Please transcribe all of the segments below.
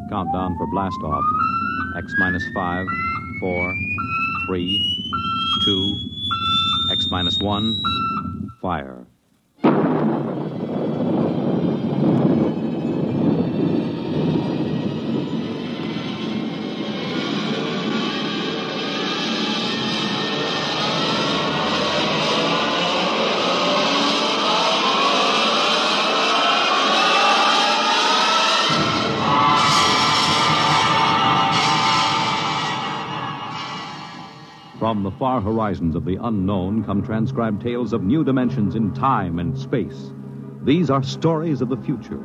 Countdown for blast off. X minus 5, 4, 3, 2, X minus 1, fire. From the far horizons of the unknown come transcribed tales of new dimensions in time and space. These are stories of the future,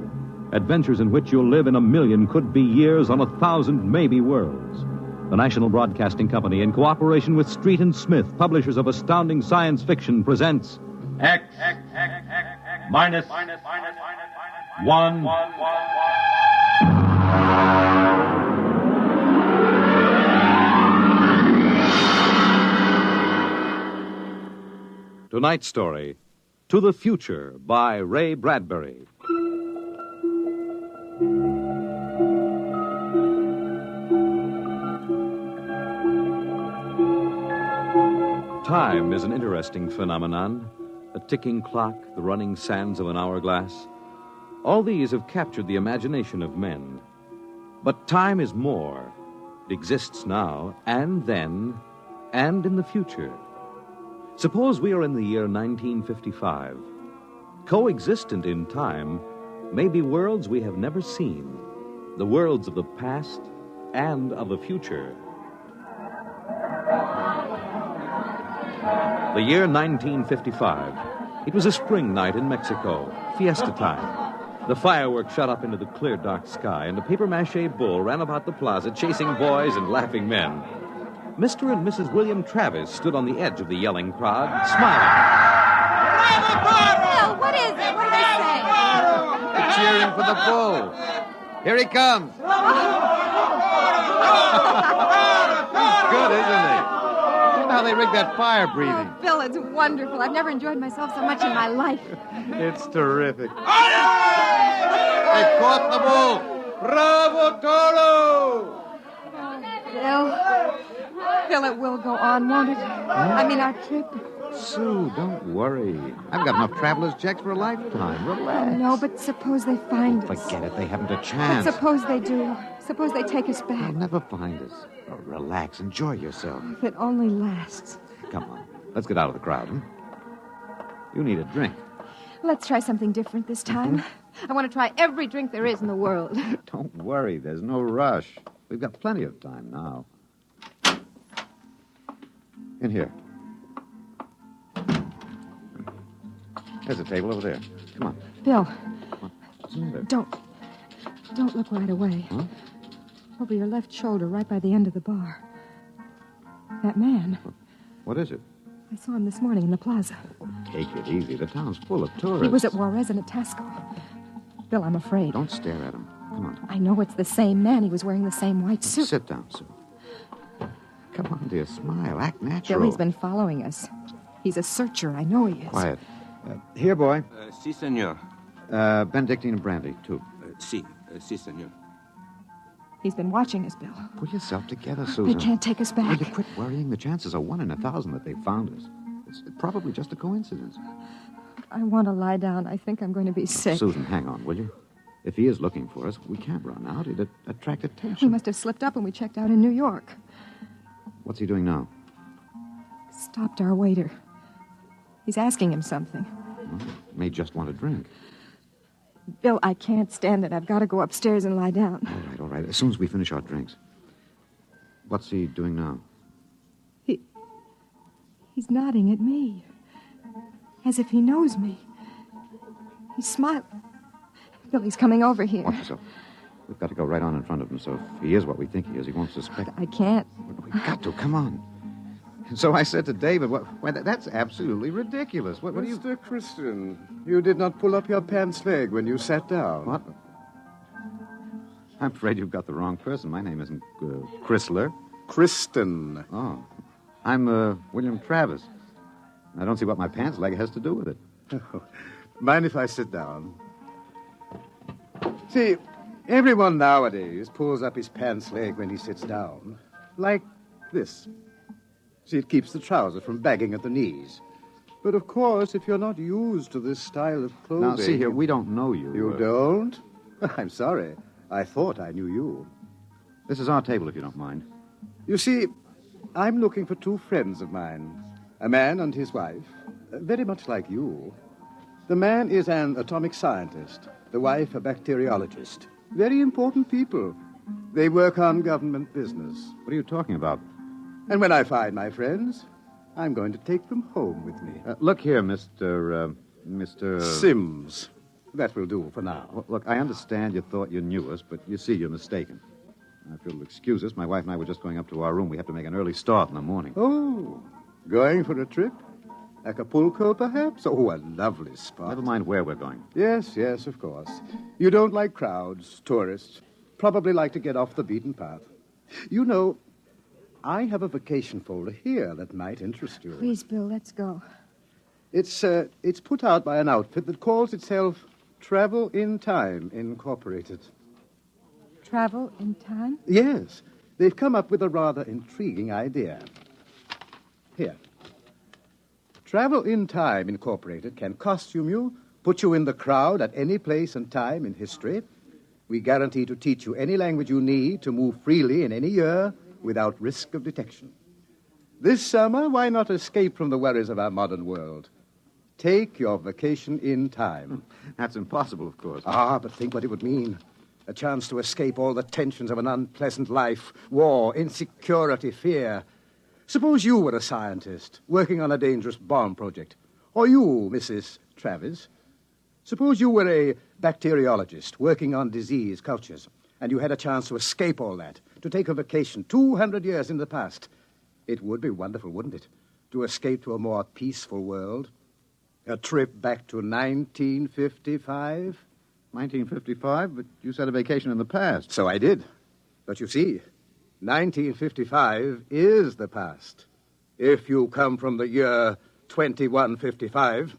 adventures in which you'll live in a million could-be years on 1,000 maybe worlds. The National Broadcasting Company, in cooperation with Street and Smith, publishers of astounding science fiction, presents X minus 1. Tonight's story, To the Future, by Ray Bradbury. Time is an interesting phenomenon. A ticking clock, the running sands of an hourglass. All these have captured the imagination of men. But time is more. It exists now, and then, and in the future. Suppose we are in the year 1955. Coexistent in time may be worlds we have never seen, the worlds of the past and of the future. The year 1955. It was a spring night in Mexico, fiesta time. The fireworks shot up into the clear, dark sky, and a papier-mâché bull ran about the plaza chasing boys and laughing men. Mr. and Mrs. William Travis stood on the edge of the yelling crowd, smiling. Bill, what is it? What did they say? They're cheering for the bull. Here he comes. He's good, isn't he? Look how they rigged that fire breathing. Oh, Bill, it's wonderful. I've never enjoyed myself so much in my life. It's terrific. They caught the bull. Bravo, Toro! Bill, it will go on, won't it? I mean, our trip. Sue, don't worry. I've got enough traveler's checks for a lifetime. Relax. No, but suppose they find us. Forget it. They haven't a chance. But suppose they do. Suppose they take us back. They'll never find us. Oh, relax. Enjoy yourself. If it only lasts. Come on. Let's get out of the crowd, huh? You need a drink. Let's try something different this time. I want to try every drink there is in the world. Don't worry. There's no rush. We've got plenty of time now. In here. There's a table over there. Come on. Bill. What's the matter? Don't look right away. Huh? Over your left shoulder, right by the end of the bar. That man. What is it? I saw him this morning in the plaza. Take it easy. The town's full of tourists. He was at Juarez and at Tasco. Bill, I'm afraid. Don't stare at him. Come on. I know it's the same man. He was wearing the same white suit. Sit down, Sue. Come on, dear. Smile. Act natural. Bill, he's been following us. He's a searcher. I know he is. Quiet. Here, boy. Si, senor. Benedictine and brandy, too. Si, senor. He's been watching us, Bill. Pull yourself together, Susan. They can't take us back. Will you quit worrying? The chances are 1 in 1,000 that they found us. It's probably just a coincidence. I want to lie down. I think I'm going to be sick. Susan, hang on, will you? If he is looking for us, we can't run out. It'd attract attention. We must have slipped up when we checked out in New York. What's he doing now? Stopped our waiter. He's asking him something. Well, may just want a drink. Bill, I can't stand it. I've got to go upstairs and lie down. All right. As soon as we finish our drinks. What's he doing now? He's nodding at me. As if he knows me. He's smiling. Bill, he's coming over here. Watch yourself. We've got to go right on in front of him, so if he is what we think he is, he won't suspect. I can't. We've got to. Come on. And so I said to David, that's absolutely ridiculous. What do you... Mr. Christian, you did not pull up your pants leg when you sat down. What? I'm afraid you've got the wrong person. My name isn't Chrysler. Kristen. Oh. I'm William Travis. I don't see what my pants leg has to do with it. Mind if I sit down? See, Everyone nowadays pulls up his pants leg when he sits down. Like this. See, it keeps the trousers from bagging at the knees. But of course, if you're not used to this style of clothing... Now, see here, we don't know you. You don't? I'm sorry. I thought I knew you. This is our table, if you don't mind. You see, I'm looking for two friends of mine. A man and his wife. Very much like you. The man is an atomic scientist. The wife, a bacteriologist. Very important people. They work on government business. What are you talking about? And when I find my friends, I'm going to take them home with me. Look here, Mr. Sims. That will do for now. Well, look, I understand you thought you knew us, but you see, you're mistaken. If you'll excuse us, my wife and I were just going up to our room. We have to make an early start in the morning. Oh, going for a trip? Acapulco, perhaps? Oh, a lovely spot. Never mind where we're going. Yes, of course. You don't like crowds, tourists. Probably like to get off the beaten path. You know, I have a vacation folder here that might interest you. Please, Bill, let's go. It's put out by an outfit that calls itself Travel in Time, Incorporated. Travel in time? Yes. They've come up with a rather intriguing idea. Here. Travel in Time, Incorporated can costume you, put you in the crowd at any place and time in history. We guarantee to teach you any language you need to move freely in any year without risk of detection. This summer, why not escape from the worries of our modern world? Take your vacation in time. That's impossible, of course. But think what it would mean. A chance to escape all the tensions of an unpleasant life, war, insecurity, fear. Suppose you were a scientist working on a dangerous bomb project. Or you, Mrs. Travis. Suppose you were a bacteriologist working on disease cultures, and you had a chance to escape all that, to take a vacation 200 years in the past. It would be wonderful, wouldn't it, to escape to a more peaceful world? A trip back to 1955? 1955? But you said a vacation in the past. So I did. But you see, 1955 is the past. If you come from the year 2155.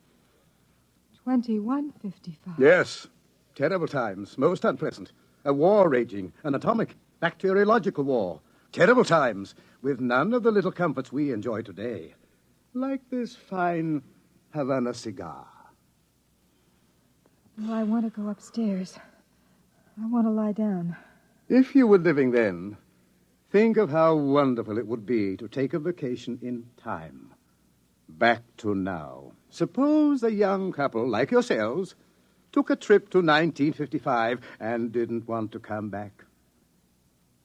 2155? Yes. Terrible times, most unpleasant. A war raging, an atomic, bacteriological war. Terrible times, with none of the little comforts we enjoy today. Like this fine Havana cigar. Well, I want to go upstairs. I want to lie down. If you were living then, think of how wonderful it would be to take a vacation in time. Back to now. Suppose a young couple like yourselves took a trip to 1955 and didn't want to come back.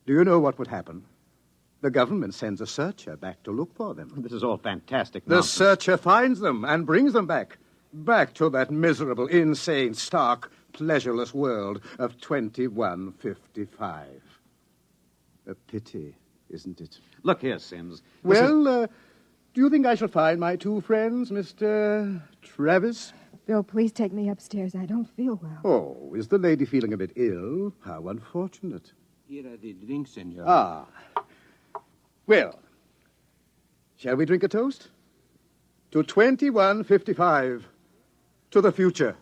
Do you know what would happen? The government sends a searcher back to look for them. This is all fantastic The nonsense. searcher finds them and brings them back. Back to that miserable, insane, stark, pleasureless world of 2155. A pity, isn't it? Look here, Sims. Do you think I shall find my two friends, Mr. Travis? Bill, please take me upstairs. I don't feel well. Oh, is the lady feeling a bit ill? How unfortunate. Here are the drinks, senor. Well, shall we drink a toast? To 2155. To the future.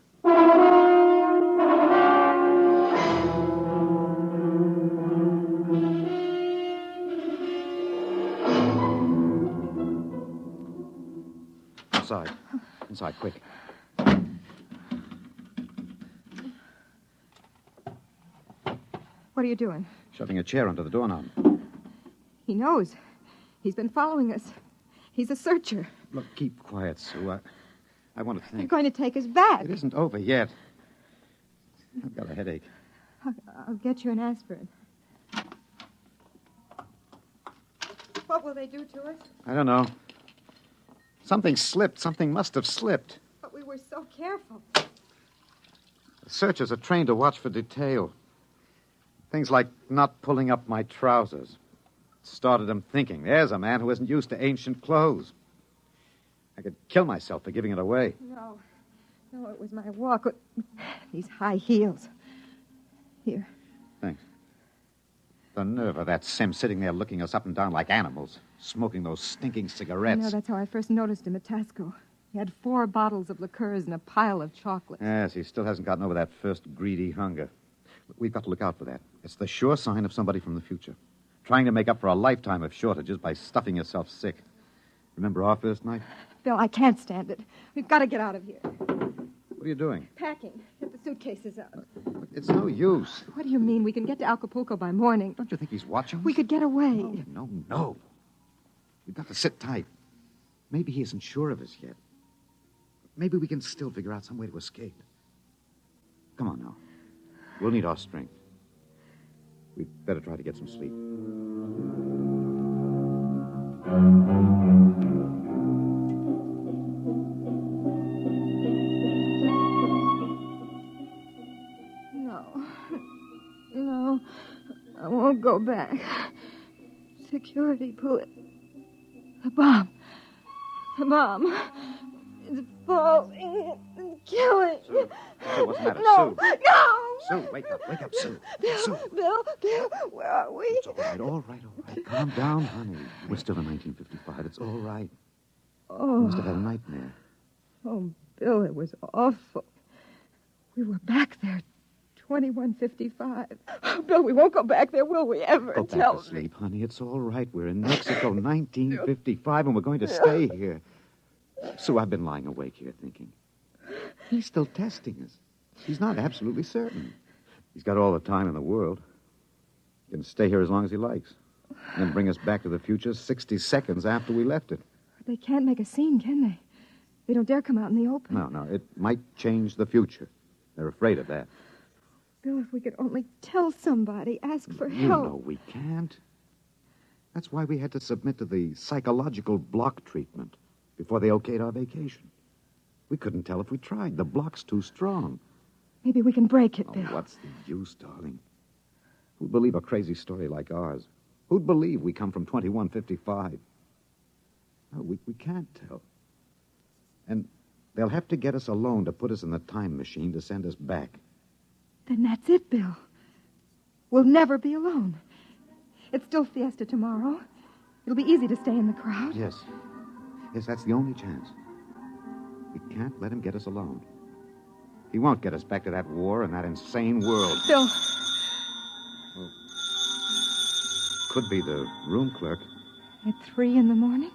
Inside. Inside, quick. What are you doing? Shoving a chair under the doorknob. He knows. He's been following us. He's a searcher. Look, keep quiet, Sue. I want to They're think. going to take us back. It isn't over yet. I've got a headache. I'll get you an aspirin. What will they do to us? I don't know. Something slipped. Something must have slipped. But we were so careful. The searchers are trained to watch for detail. Things like not pulling up my trousers. Started them thinking, there's a man who isn't used to ancient clothes. I could kill myself for giving it away. No, it was my walk. These high heels. Here. Thanks. The nerve of that Sim sitting there looking us up and down like animals, smoking those stinking cigarettes. I know, that's how I first noticed him at Tasco. He had 4 bottles of liqueurs and a pile of chocolate. Yes, he still hasn't gotten over that first greedy hunger. We've got to look out for that. It's the sure sign of somebody from the future. Trying to make up for a lifetime of shortages by stuffing yourself sick. Remember our first night? Bill, I can't stand it. We've got to get out of here. What are you doing? Packing. Get the suitcases out. Look, it's no use. What do you mean? We can get to Acapulco by morning. Don't you think he's watching us? We could get away. No. We've got to sit tight. Maybe he isn't sure of us yet. Maybe we can still figure out some way to escape. Come on now. We'll need our strength. We'd better try to get some sleep. No, I won't go back. Security, pull it. The bomb. It's falling and killing. Sue, what's the matter? No, Sue. no. Sue, wake up, Sue. Bill, Sue. Bill, where are we? It's all right. Calm down, honey. We're still in 1955. It's all right. Oh. You must have had a nightmare. Oh, Bill, it was awful. We were back there, 2155. Oh, Bill, we won't go back there, will we ever? Go back to sleep, honey. It's all right. We're in Mexico, 1955, and we're going to stay here. Sue, I've been lying awake here thinking. He's still testing us. He's not absolutely certain. He's got all the time in the world. He can stay here as long as he likes. And then bring us back to the future 60 seconds after we left it. They can't make a scene, can they? They don't dare come out in the open. No. It might change the future. They're afraid of that. Bill, if we could only tell somebody, ask for help. No, we can't. That's why we had to submit to the psychological block treatment before they okayed our vacation. We couldn't tell if we tried. The block's too strong. Maybe we can break it, Bill. What's the use, darling? Who'd believe a crazy story like ours? Who'd believe we come from 2155? No, we can't tell. And they'll have to get us alone to put us in the time machine to send us back. Then that's it, Bill. We'll never be alone. It's still fiesta tomorrow. It'll be easy to stay in the crowd. Yes, that's the only chance. We can't let him get us alone. He won't get us back to that war and that insane world. Bill. Well, could be the room clerk. At 3 in the morning?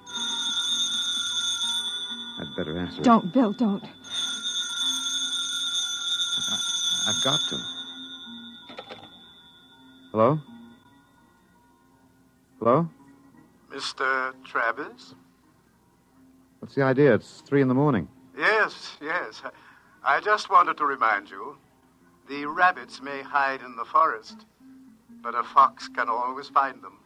I'd better answer. Don't, Bill, don't. I've got to. Hello? Hello? Mr. Travis? What's the idea? It's 3 in the morning. Yes. I just wanted to remind you, the rabbits may hide in the forest, but a fox can always find them.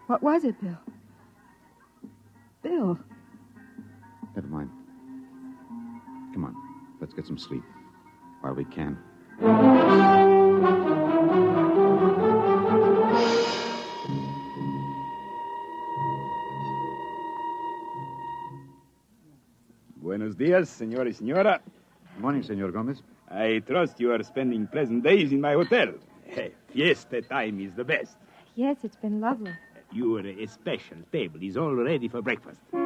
What was it, Bill? Bill. Never mind. Come on. Let's get some sleep. While we can. Buenos dias, senor y señora. Good morning, Senor Gomez. I trust you are spending pleasant days in my hotel. Fiesta time is the best. Yes, it's been lovely. Your special table is all ready for breakfast. Hey,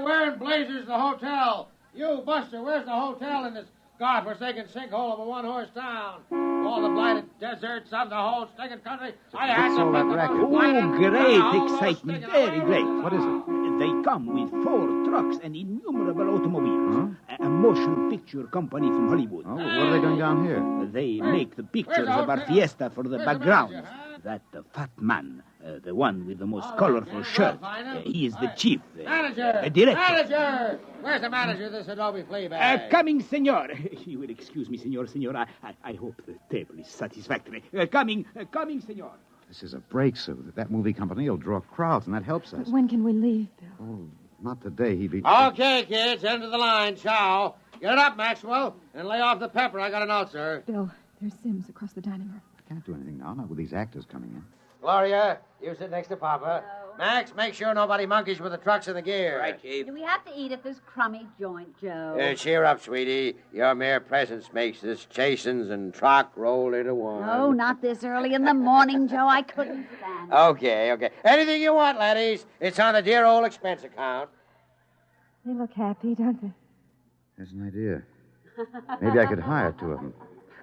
where in blazes the hotel? You, Buster, where's the hotel in this godforsaken sinkhole of a one-horse town? All the blighted deserts of the whole stinking country. I had What's to all that pick racket? those blighted Great towns, excitement, stinking very great. What is it? They come with 4 trucks and innumerable automobiles. A motion picture company from Hollywood. Oh, what are they doing down here? They make the pictures the of our hotel? fiesta for the Where's the background. manager, huh? That fat man, the one with the most colorful shirt, he is the chief. Manager! The director. Manager! Where's the manager of this Adobe flea bag? Coming, senor. You will excuse me, senor. I hope the table is satisfactory. Coming, senor. This is a break, Sue. That movie company will draw crowds, and that helps us. But when can we leave, Bill? Oh, not today. He'd be... Okay, kids, end of the line. Ciao. Get it up, Maxwell, and lay off the pepper. I got a note, sir. Bill, there's Sims across the dining room. I can't do anything now, not with these actors coming in. Gloria, you sit next to Papa. Max, make sure nobody monkeys with the trucks and the gear. Right, Chief. Do we have to eat at this crummy joint, Joe? Cheer up, sweetie. Your mere presence makes this chasins and truck roll into one. No, not this early in the morning, Joe. I couldn't stand it. Okay. Anything you want, laddies. It's on the dear old expense account. They look happy, don't they? There's an idea. Maybe I could hire two of them.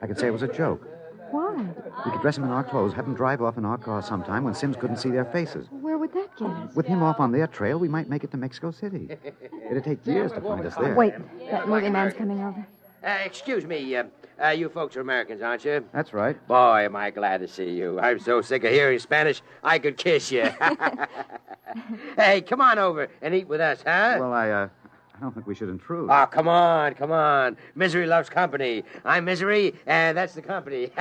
I could say it was a joke. Why? We could dress them in our clothes, have them drive off in our car sometime when Sims couldn't see their faces. Where would that get us? With him off on their trail, we might make it to Mexico City. It'd take years to find us there. Wait, that movie man's coming over. Excuse me, you folks are Americans, aren't you? That's right. Boy, am I glad to see you. I'm so sick of hearing Spanish, I could kiss you. Hey, come on over and eat with us, huh? Well, I don't think we should intrude. Oh, come on. Misery loves company. I'm Misery, and that's the company.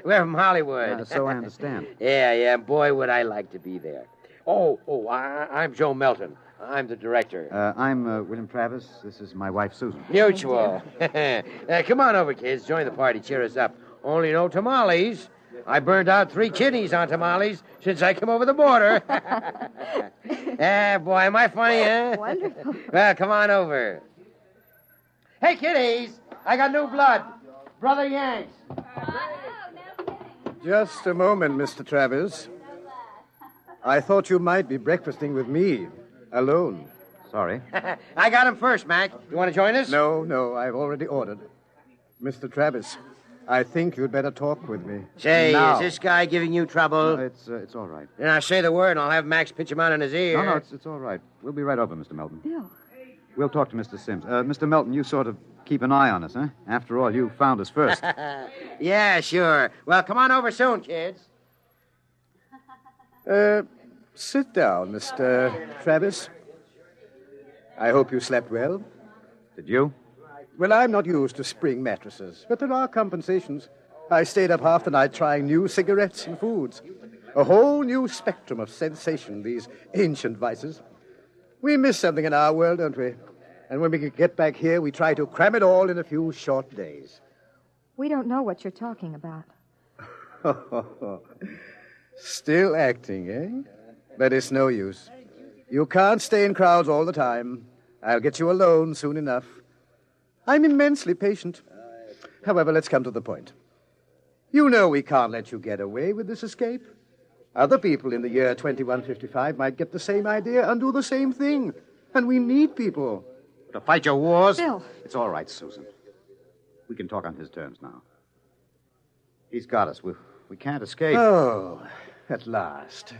We're from Hollywood. So I understand. Yeah. Boy, would I like to be there. I'm Joe Melton. I'm the director. I'm William Travis. This is my wife, Susan. Mutual. Come on over, kids. Join the party. Cheer us up. Only no tamales. I burned out 3 kidneys on tamales since I came over the border. Boy, am I funny, huh? Wonderful. Well, come on over. Hey, kiddies, I got new blood. Brother Yanks. Just a moment, Mr. Travis. I thought you might be breakfasting with me, alone. Sorry. I got him first, Mac. You want to join us? No, I've already ordered. Mr. Travis, I think you'd better talk with me. Say, now. Is this guy giving you trouble? It's all right. Then I say the word, and I'll have Max pitch him out in his ear. No, it's all right. We'll be right over, Mr. Melton. Bill. We'll talk to Mr. Sims. Mr. Melton, you sort of keep an eye on us, huh? After all, you found us first. Yeah, sure. Well, come on over soon, kids. Sit down, Mr. Travis. I hope you slept well. Did you? Well, I'm not used to spring mattresses, but there are compensations. I stayed up half the night trying new cigarettes and foods. A whole new spectrum of sensation, these ancient vices. We miss something in our world, don't we? And when we get back here, we try to cram it all in a few short days. We don't know what you're talking about. Still acting, eh? But it's no use. You can't stay in crowds all the time. I'll get you alone soon enough. I'm immensely patient. However, let's come to the point. You know we can't let you get away with this escape. Other people in the year 2155 might get the same idea and do the same thing. And we need people. To fight your wars? Bill. It's all right, Susan. We can talk on his terms now. He's got us. We can't escape. Oh, at last.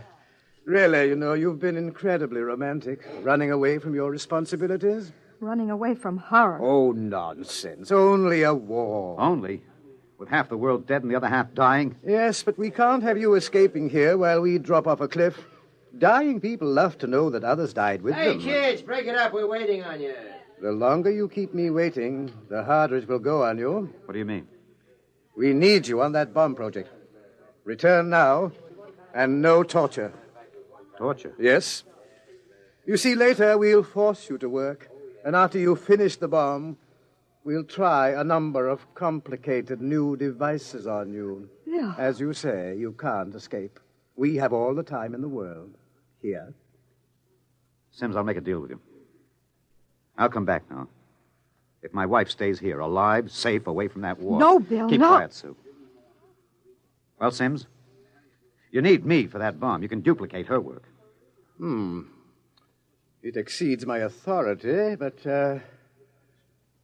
Really, you've been incredibly romantic, running away from your responsibilities. Running away from horror. Oh, nonsense. Only a war. Only? With half the world dead and the other half dying? Yes, but we can't have you escaping here while we drop off a cliff. Dying people love to know that others died with them. Hey, kids, break it up. We're waiting on you. The longer you keep me waiting, the harder it will go on you. What do you mean? We need you on that bomb project. Return now, and no torture. Torture? Yes. You see, later we'll force you to work, and after you finish the bomb, we'll try a number of complicated new devices on you. Yeah. As you say, you can't escape. We have all the time in the world. Here. Sims, I'll make a deal with you. I'll come back now. If my wife stays here, alive, safe, away from that war. No, Bill, Keep no. quiet, Sue. Well, Sims, you need me for that bomb. You can duplicate her work. It exceeds my authority, but,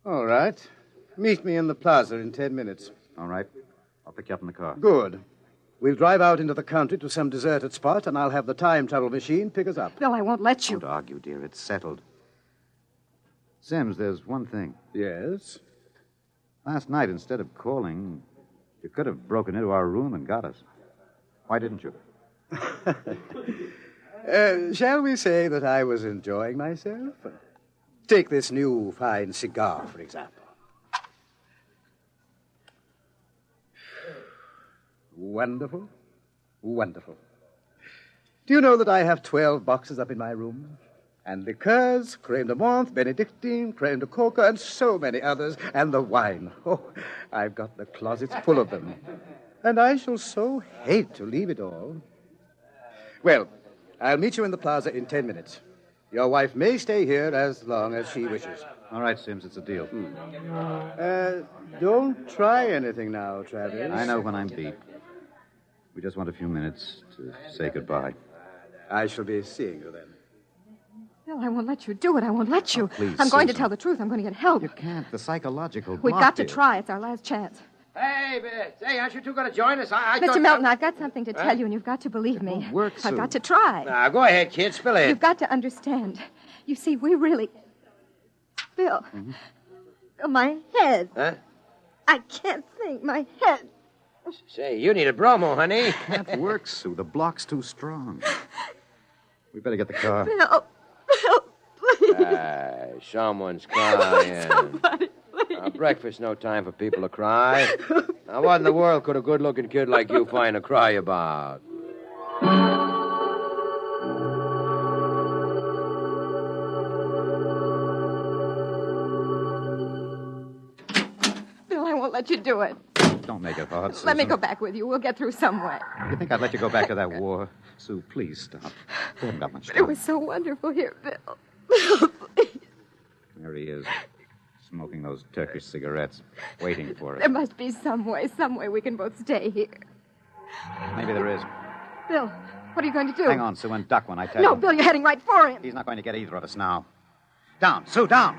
all right. Meet me in the plaza in 10 minutes. All right. I'll pick you up in the car. Good. We'll drive out into the country to some deserted spot, and I'll have the time travel machine pick us up. Bill, I won't let you. Don't argue, dear. It's settled. Sims, there's one thing. Yes? Last night, instead of calling, you could have broken into our room and got us. Why didn't you? Shall we say that I was enjoying myself? Take this new fine cigar, for example. Wonderful. Wonderful. Do you know that I have 12 boxes up in my room? And liqueurs, creme de menthe, Benedictine, creme de coca, and so many others. And the wine. Oh, I've got the closets full of them. And I shall so hate to leave it all. Well, I'll meet you in the plaza in 10 minutes. Your wife may stay here as long as she wishes. All right, Sims, it's a deal. Don't try anything now, Travis. I know when I'm beat. We just want a few minutes to say goodbye. I shall be seeing you then. Bill, I won't let you do it. I won't let you. Oh, please, I'm going to Susan. tell the truth. I'm going to get help. You can't. The psychological We've block got to here. try. It's our last chance. Hey, aren't you two going to join us? I Mr. thought... Melton, I've got something to tell you, and you've got to believe me. won't work, I've Sue. got to try. Now, go ahead, kid. Spill it. You've got to understand. You see, we really... Bill. Bill, my head. Huh? I can't think. My head. Say, you need a bromo, honey. Can't work, Sue. The block's too strong. We better get the car. Bill. Bill, please. Someone's crying. Somebody, please. Breakfast, no time for people to cry. Now, what in the world could a good-looking kid like you find to cry about? Bill, I won't let you do it. Don't make it hard, Susan. Let me go back with you. We'll get through some way. You think I'd let you go back to that war? Sue, please stop. We haven't got much But time. it was so wonderful here, Bill. Bill, please. There he is, smoking those Turkish cigarettes, waiting for us. There must be some way we can both stay here. Maybe there is. Bill, what are you going to do? Hang on, Sue, and duck when I tell No, you. Bill, you're heading right for him. He's not going to get either of us now. Down, Sue, down.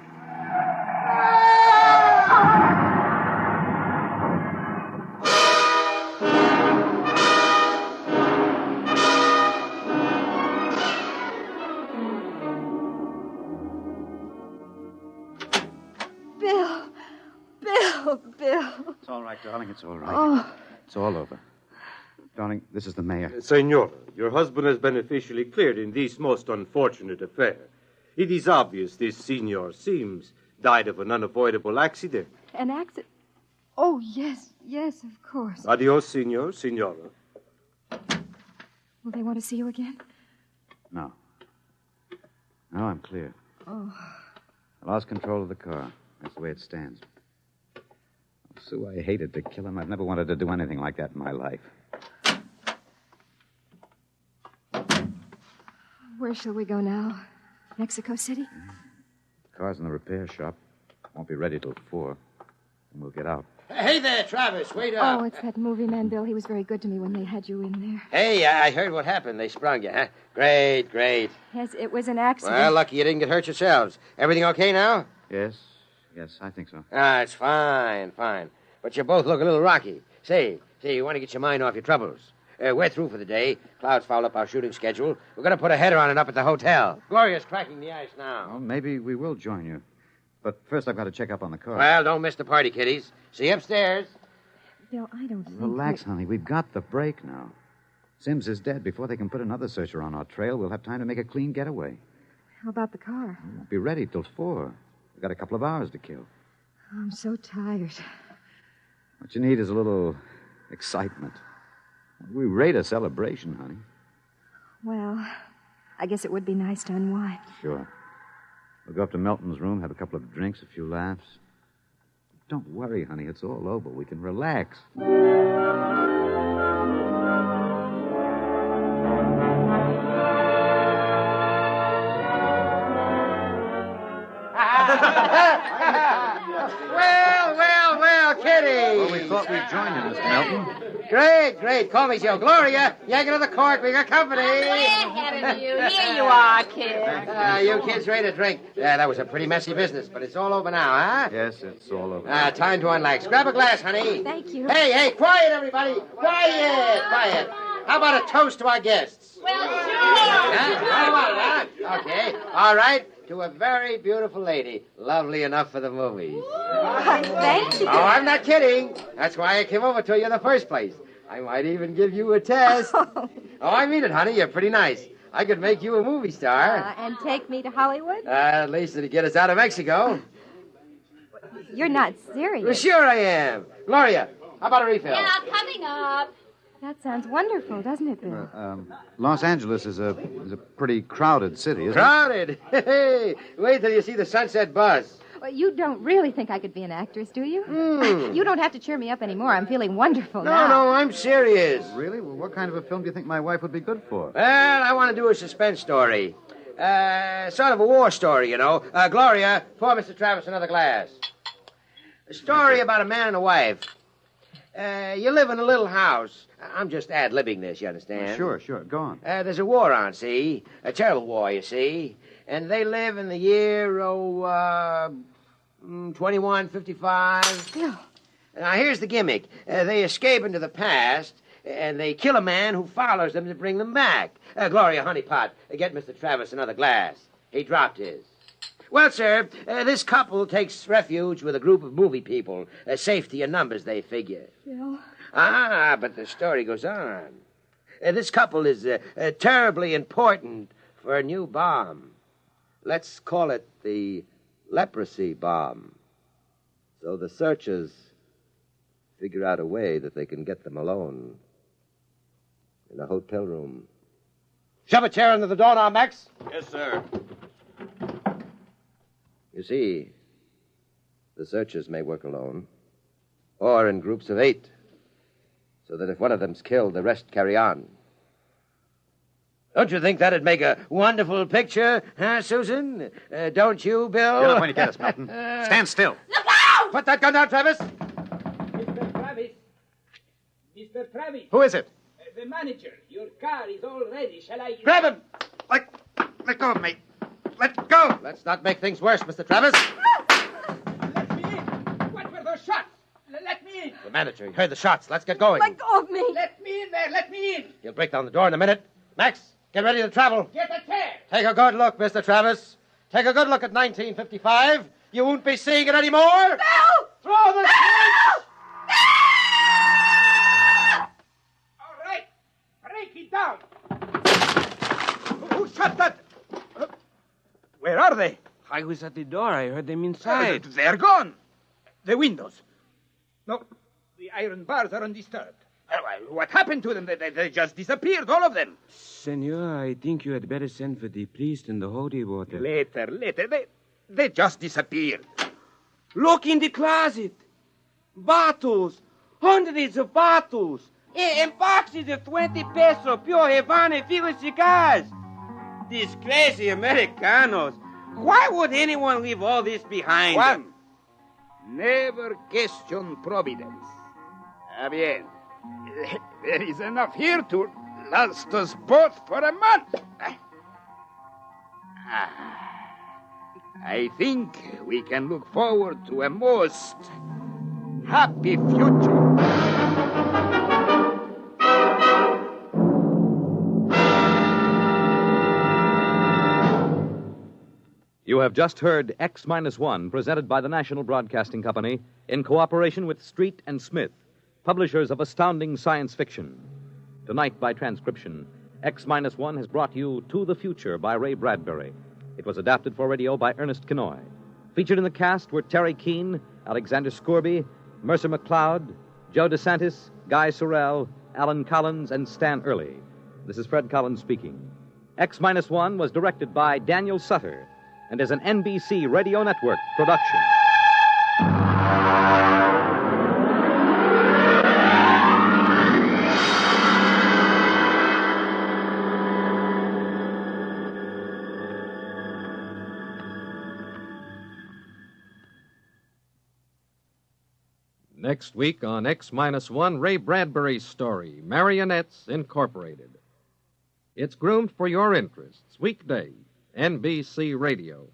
Bill. It's all right, darling. It's all right. Oh, It's all over. Darling, this is the mayor. Senora, your husband has been officially cleared in this most unfortunate affair. It is obvious this senor Sims died of an unavoidable accident. an accident. Oh, yes, of course. Adios, senor, senora. Will they want to see you again? No. No, I'm clear. Oh. I lost control of the car. That's the way it stands. Oh, Sue, I hated to kill him. I've never wanted to do anything like that in my life. Where shall we go now? Mexico City? The car's in the repair shop. Won't be ready till 4. And we'll get out. Hey there, Travis. Wait up. Oh, it's that movie man, Bill. He was very good to me when they had you in there. Hey, I heard what happened. They sprung you, huh? Great. Yes, it was an accident. Well, lucky you didn't get hurt yourselves. Everything okay now? Yes, I think so. It's fine. But you both look a little rocky. Say, you want to get your mind off your troubles. We're through for the day. Clouds fouled up our shooting schedule. We're going to put a header on it up at the hotel. Gloria's cracking the ice now. Well, maybe we will join you. But first I've got to check up on the car. Well, don't miss the party, kiddies. See you upstairs. Bill, I don't think... Relax, honey. We've got the break now. Sims is dead. Before they can put another searcher on our trail, we'll have time to make a clean getaway. How about the car? We won't be ready till 4. We've got a couple of hours to kill. I'm so tired. What you need is a little excitement. We rate a celebration, honey. Well, I guess it would be nice to unwind. Sure. We'll go up to Melton's room, have a couple of drinks, a few laughs. Don't worry, honey. It's all over. We can relax. Well, kiddies. Well, we thought we'd join you, Mr. Melton. Great. Call me Joe. Gloria, yank another cork. We got company. Way ahead of you. Here you are, kid. You kids ready to drink? Yeah, that was a pretty messy business, but it's all over now, huh? Yes, it's all over. Time to unlax. Grab a glass, honey. Thank you. Hey, quiet, everybody. Quiet. How about a toast to our guests? Well, sure. How about it, huh? Okay. All right. To a very beautiful lady. Lovely enough for the movies. Thank you. Oh, I'm not kidding. That's why I came over to you in the first place. I might even give you a test. Oh, I mean it, honey. You're pretty nice. I could make you a movie star. And take me to Hollywood? At least it'd get us out of Mexico. You're not serious. Well, sure I am. Gloria, how about a refill? Yeah, coming up. That sounds wonderful, doesn't it, Bill? Los Angeles is a pretty crowded city, isn't Crowded. Hey, wait till you see the sunset buzz. Well, you don't really think I could be an actress, do you? Hmm. You don't have to cheer me up anymore. I'm feeling wonderful now. No, I'm serious. it? Really? Well, what kind of a film do you think my wife would be good for? Well, I want to do a suspense story. Sort of a war story, you know. Gloria, pour Mr. Travis another glass. A story about a man and a wife. You live in a little house. I'm just ad-libbing this, you understand? Sure. Go on. There's a war on, see? A terrible war, you see. And they live in the year, 2155. Bill. Now, here's the gimmick. They escape into the past, and they kill a man who follows them to bring them back. Gloria, honeypot, get Mr. Travis another glass. He dropped his. Well, sir, this couple takes refuge with a group of movie people. Safety in numbers, they figure. Bill. But the story goes on. This couple is terribly important for a new bomb. Let's call it the leprosy bomb. So the searchers figure out a way that they can get them alone in a hotel room. Shove a chair under the door now, Max. Yes, sir. You see, the searchers may work alone or in groups of 8, so that if one of them's killed, the rest carry on. Don't you think that'd make a wonderful picture, huh, Susan? Don't you, Bill? You're not going to get us, Milton. Stand still. Look out! Put that gun down, Travis. Mr. Travis. Mr. Travis. Who is it? The manager. Your car is all ready. Shall I... Grab him! Let go of me. Let go. Let's not make things worse, Mr. Travis. Let me in. What were those shots? Let me in. The manager, he heard the shots. Let's get going. Let go of me. Let me in there. Let me in. He'll break down the door in a minute. Max, get ready to travel. Get a chair. Take a good look, Mr. Travis. Take a good look at 1955. You won't be seeing it anymore. Bill! Throw the switch! All right. Break it down. Who shot that? Where are they? I was at the door. I heard them inside. They're gone. The windows. No, the iron bars are undisturbed. What happened to them? They just disappeared, all of them. Senor, I think you had better send for the police and the holy water. Later. They just disappeared. Look in the closet. Bottles. Hundreds of bottles. And boxes of 20 peso pure Havana filler cigars. These crazy Americanos. Why would anyone leave all this behind? Juan, never question providence. Bien. There is enough here to last us both for a month. I think we can look forward to a most happy future. You have just heard X-1, presented by the National Broadcasting Company in cooperation with Street and Smith, publishers of astounding science fiction. Tonight, by transcription, X-1 has brought you To the Future by Ray Bradbury. It was adapted for radio by Ernest Kenoy. Featured in the cast were Terry Keane, Alexander Scorby, Mercer McLeod, Joe DeSantis, Guy Sorrell, Alan Collins, and Stan Early. This is Fred Collins speaking. X-1 was directed by Daniel Sutter and is an NBC Radio Network production. Next week on X-1, Ray Bradbury's story, Marionettes Incorporated. It's groomed for your interests. Weekday, NBC Radio.